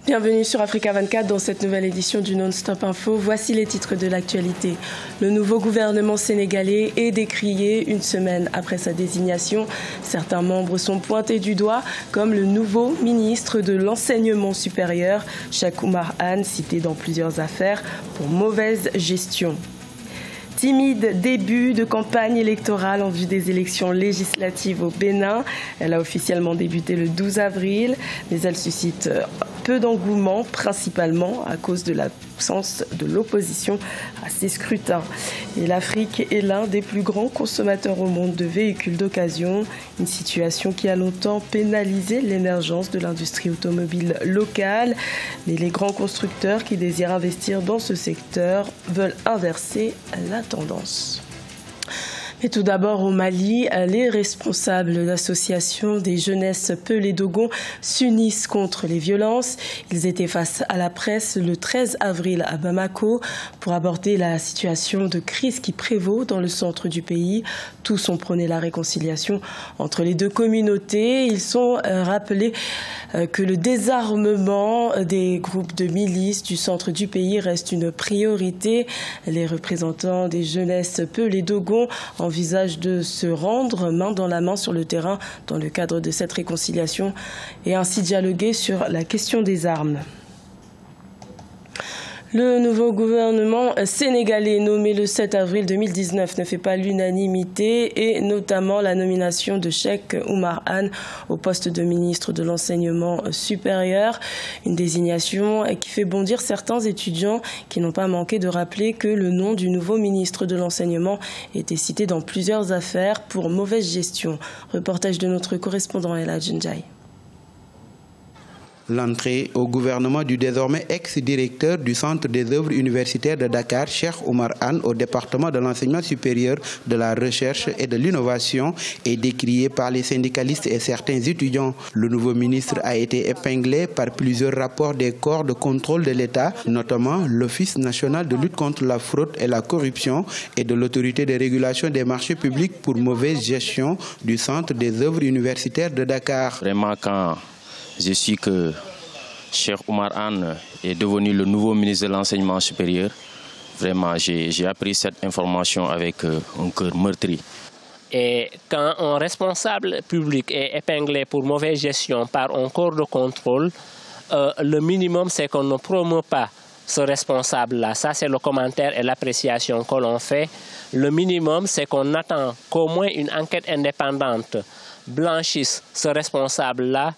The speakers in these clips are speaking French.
Bienvenue sur Africa 24 dans cette nouvelle édition du Non-Stop Info. Voici les titres de l'actualité. Le nouveau gouvernement sénégalais est décrié une semaine après sa désignation. Certains membres sont pointés du doigt, comme le nouveau ministre de l'Enseignement supérieur, Cheikh Oumar Anne, cité dans plusieurs affaires pour mauvaise gestion. Timide début de campagne électorale en vue des élections législatives au Bénin. Elle a officiellement débuté le 12 avril, mais elle suscite peu d'engouement, principalement à cause de l'absence de l'opposition à ces scrutins. Et l'Afrique est l'un des plus grands consommateurs au monde de véhicules d'occasion, une situation qui a longtemps pénalisé l'émergence de l'industrie automobile locale. Mais les grands constructeurs qui désirent investir dans ce secteur veulent inverser la tendance. Et tout d'abord au Mali, les responsables de l'association des jeunesses Pelé Dogon s'unissent contre les violences. Ils étaient face à la presse le 13 avril à Bamako pour aborder la situation de crise qui prévaut dans le centre du pays. Tous ont prôné la réconciliation entre les deux communautés. Ils ont rappelé que le désarmement des groupes de milices du centre du pays reste une priorité. Les représentants des jeunesses Pelé Dogon envisagent de se rendre main dans la main sur le terrain dans le cadre de cette réconciliation et ainsi dialoguer sur la question des armes. Le nouveau gouvernement sénégalais nommé le 7 avril 2019 ne fait pas l'unanimité et notamment la nomination de Cheikh Oumar Anne au poste de ministre de l'Enseignement supérieur. Une désignation qui fait bondir certains étudiants qui n'ont pas manqué de rappeler que le nom du nouveau ministre de l'Enseignement était cité dans plusieurs affaires pour mauvaise gestion. Reportage de notre correspondant Ella Djendjaï. L'entrée au gouvernement du désormais ex-directeur du Centre des œuvres universitaires de Dakar, Cheikh Oumar Anne, au département de l'enseignement supérieur, de la recherche et de l'innovation est décriée par les syndicalistes et certains étudiants. Le nouveau ministre a été épinglé par plusieurs rapports des corps de contrôle de l'État, notamment l'Office national de lutte contre la fraude et la corruption et de l'autorité de régulation des marchés publics pour mauvaise gestion du Centre des œuvres universitaires de Dakar. Vraiment, quand je suis que Cheikh Oumar Anne est devenu le nouveau ministre de l'Enseignement supérieur. Vraiment, j'ai appris cette information avec un cœur meurtri. Et quand un responsable public est épinglé pour mauvaise gestion par un corps de contrôle, le minimum c'est qu'on ne promeut pas ce responsable-là. Ça, c'est le commentaire et l'appréciation que l'on fait. Le minimum, c'est qu'on attend qu'au moins une enquête indépendante blanchisse ce responsable-là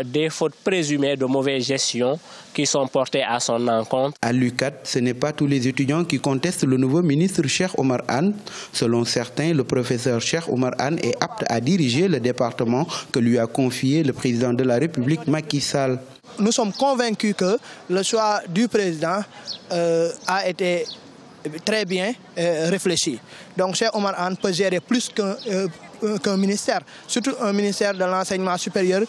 des fautes présumées de mauvaise gestion qui sont portées à son encontre. À l'UCAD, ce n'est pas tous les étudiants qui contestent le nouveau ministre Cheikh Oumar Anne. Selon certains, le professeur Cheikh Oumar Anne est apte à diriger le département que lui a confié le président de la République, Macky Sall. Nous sommes convaincus que le choix du président a été très bien réfléchi. Donc Cheikh Oumar Anne peut gérer plus qu'un ministère, surtout un ministère de l'enseignement supérieur.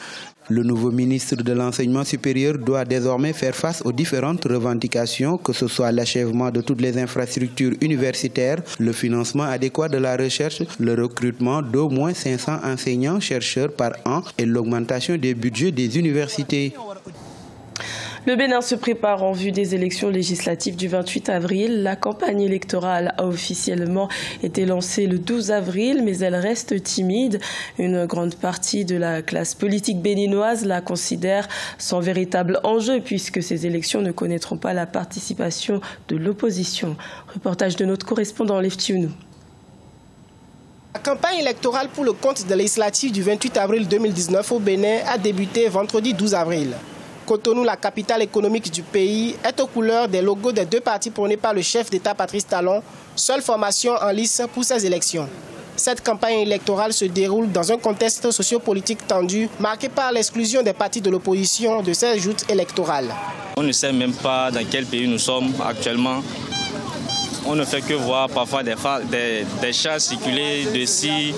Le nouveau ministre de l'Enseignement supérieur doit désormais faire face aux différentes revendications, que ce soit l'achèvement de toutes les infrastructures universitaires, le financement adéquat de la recherche, le recrutement d'au moins 500 enseignants-chercheurs par an et l'augmentation des budgets des universités. Le Bénin se prépare en vue des élections législatives du 28 avril. La campagne électorale a officiellement été lancée le 12 avril, mais elle reste timide. Une grande partie de la classe politique béninoise la considère sans véritable enjeu puisque ces élections ne connaîtront pas la participation de l'opposition. Reportage de notre correspondant Lev Tiounou. La campagne électorale pour le compte de législative du 28 avril 2019 au Bénin a débuté vendredi 12 avril. Cotonou, la capitale économique du pays, est aux couleurs des logos des deux partis prônés par le chef d'État Patrice Talon, seule formation en lice pour ces élections. Cette campagne électorale se déroule dans un contexte sociopolitique tendu, marqué par l'exclusion des partis de l'opposition de ces joutes électorales. On ne sait même pas dans quel pays nous sommes actuellement. On ne fait que voir parfois des chars circuler dessus,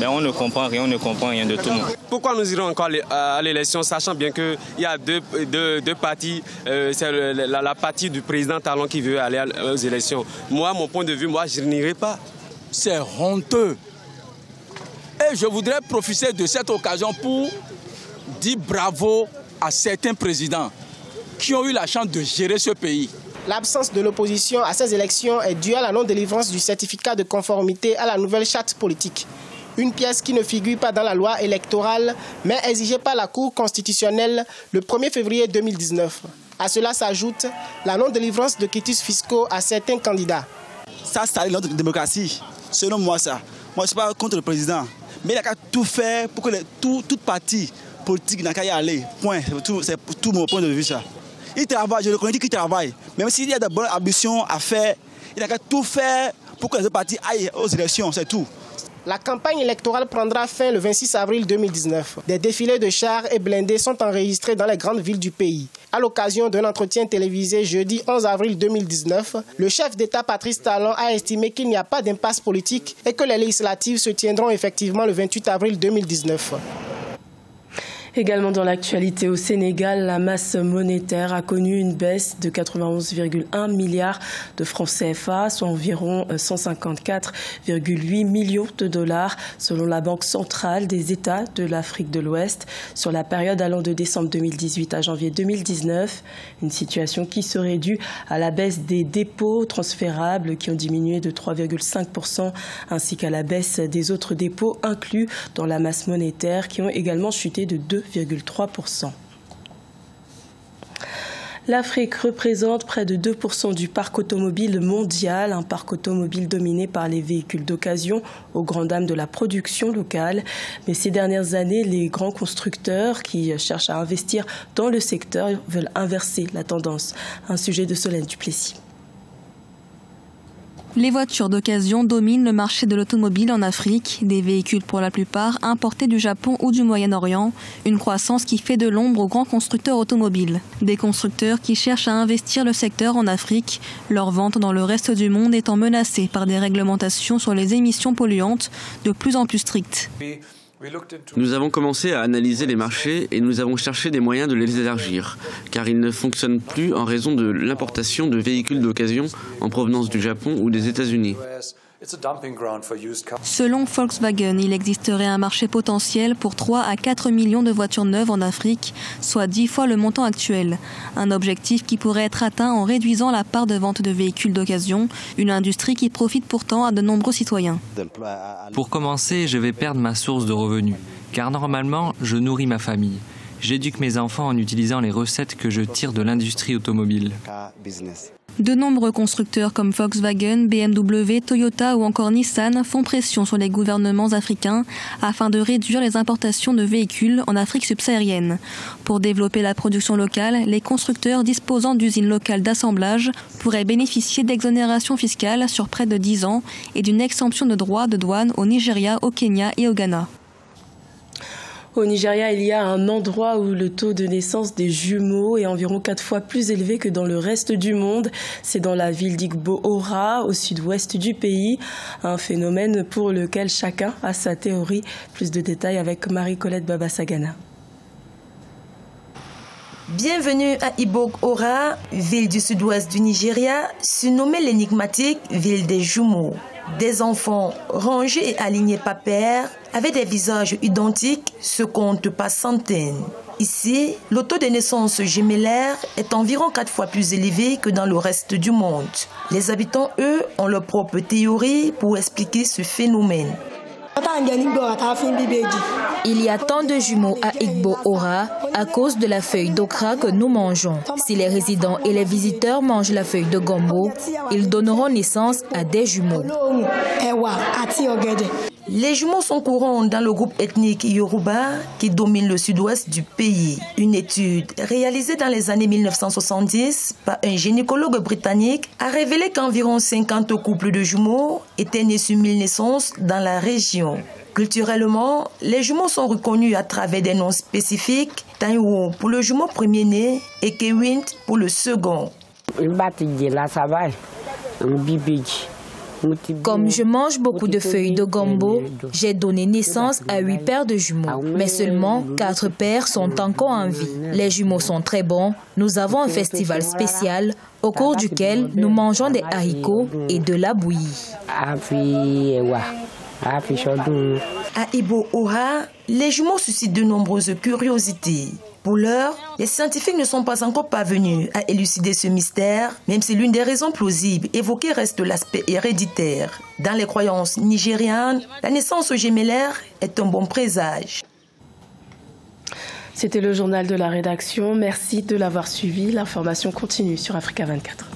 mais on ne comprend rien de tout le monde. Pourquoi nous irons encore à l'élection, sachant bien qu'il y a deux partis, c'est la partie du président Talon qui veut aller aux élections. Moi, mon point de vue, je n'irai pas. C'est honteux. Et je voudrais profiter de cette occasion pour dire bravo à certains présidents qui ont eu la chance de gérer ce pays. L'absence de l'opposition à ces élections est due à la non-délivrance du certificat de conformité à la nouvelle charte politique. Une pièce qui ne figure pas dans la loi électorale, mais exigée par la Cour constitutionnelle le 1er février 2019. À cela s'ajoute la non-délivrance de quitus fiscaux à certains candidats. Ça, c'est notre démocratie. Selon moi, ça. Moi, je ne suis pas contre le président. Mais il a qu'à tout faire pour que toute partie politique n'a qu'à y aller. Point. C'est tout mon point de vue, ça. Il travaille, je le connais qu'il travaille. Même s'il y a de bonnes ambitions à faire, il a qu'à tout faire pour que les partis aillent aux élections, c'est tout. La campagne électorale prendra fin le 26 avril 2019. Des défilés de chars et blindés sont enregistrés dans les grandes villes du pays. À l'occasion d'un entretien télévisé jeudi 11 avril 2019, le chef d'État Patrice Talon a estimé qu'il n'y a pas d'impasse politique et que les législatives se tiendront effectivement le 28 avril 2019. Également dans l'actualité au Sénégal, la masse monétaire a connu une baisse de 91,1 milliards de francs CFA, soit environ 154,8 millions de dollars, selon la Banque centrale des États de l'Afrique de l'Ouest, sur la période allant de décembre 2018 à janvier 2019. Une situation qui serait due à la baisse des dépôts transférables qui ont diminué de 3,5%, ainsi qu'à la baisse des autres dépôts inclus dans la masse monétaire qui ont également chuté de 2,3%. L'Afrique représente près de 2% du parc automobile mondial, un parc automobile dominé par les véhicules d'occasion, aux grandes dames de la production locale. Mais ces dernières années, les grands constructeurs qui cherchent à investir dans le secteur veulent inverser la tendance. Un sujet de Solène Duplessis. Les voitures d'occasion dominent le marché de l'automobile en Afrique, des véhicules pour la plupart importés du Japon ou du Moyen-Orient, une croissance qui fait de l'ombre aux grands constructeurs automobiles. Des constructeurs qui cherchent à investir le secteur en Afrique, leur vente dans le reste du monde étant menacée par des réglementations sur les émissions polluantes de plus en plus strictes. Nous avons commencé à analyser les marchés et nous avons cherché des moyens de les élargir, car ils ne fonctionnent plus en raison de l'importation de véhicules d'occasion en provenance du Japon ou des États-Unis. Selon Volkswagen, il existerait un marché potentiel pour 3 à 4 millions de voitures neuves en Afrique, soit 10 fois le montant actuel. Un objectif qui pourrait être atteint en réduisant la part de vente de véhicules d'occasion, une industrie qui profite pourtant à de nombreux citoyens. Pour commencer, je vais perdre ma source de revenus, car normalement, je nourris ma famille. J'éduque mes enfants en utilisant les recettes que je tire de l'industrie automobile. De nombreux constructeurs comme Volkswagen, BMW, Toyota ou encore Nissan font pression sur les gouvernements africains afin de réduire les importations de véhicules en Afrique subsaharienne. Pour développer la production locale, les constructeurs disposant d'usines locales d'assemblage pourraient bénéficier d'exonérations fiscales sur près de 10 ans et d'une exemption de droits de douane au Nigeria, au Kenya et au Ghana. Au Nigeria, il y a un endroit où le taux de naissance des jumeaux est environ 4 fois plus élevé que dans le reste du monde. C'est dans la ville d'Igbo-Ora, au sud-ouest du pays. Un phénomène pour lequel chacun a sa théorie. Plus de détails avec Marie-Colette Babasagana. Bienvenue à Igbo-Ora, ville du sud-ouest du Nigeria, surnommée l'énigmatique ville des jumeaux. Des enfants rangés et alignés par paire, avec des visages identiques, se comptent par centaines. Ici, le taux de naissance gémellaire est environ 4 fois plus élevé que dans le reste du monde. Les habitants, eux, ont leur propre théorie pour expliquer ce phénomène. Il y a tant de jumeaux à Igbo-Ora à cause de la feuille d'okra que nous mangeons. Si les résidents et les visiteurs mangent la feuille de gombo, ils donneront naissance à des jumeaux. Les jumeaux sont courants dans le groupe ethnique Yoruba qui domine le sud-ouest du pays. Une étude réalisée dans les années 1970 par un gynécologue britannique a révélé qu'environ 50 couples de jumeaux étaient nés sur 1000 naissances dans la région. Culturellement, les jumeaux sont reconnus à travers des noms spécifiques, Taiwo pour le jumeau premier-né et Kewint pour le second. Comme je mange beaucoup de feuilles de gombo, j'ai donné naissance à 8 paires de jumeaux. Mais seulement 4 paires sont encore en vie. Les jumeaux sont très bons. Nous avons un festival spécial au cours duquel nous mangeons des haricots et de la bouillie. À Igbo-Ora, les jumeaux suscitent de nombreuses curiosités. Pour l'heure, les scientifiques ne sont pas encore parvenus à élucider ce mystère, même si l'une des raisons plausibles évoquées reste l'aspect héréditaire. Dans les croyances nigérianes, la naissance gémellaire est un bon présage. C'était le journal de la rédaction. Merci de l'avoir suivi. L'information continue sur Africa 24.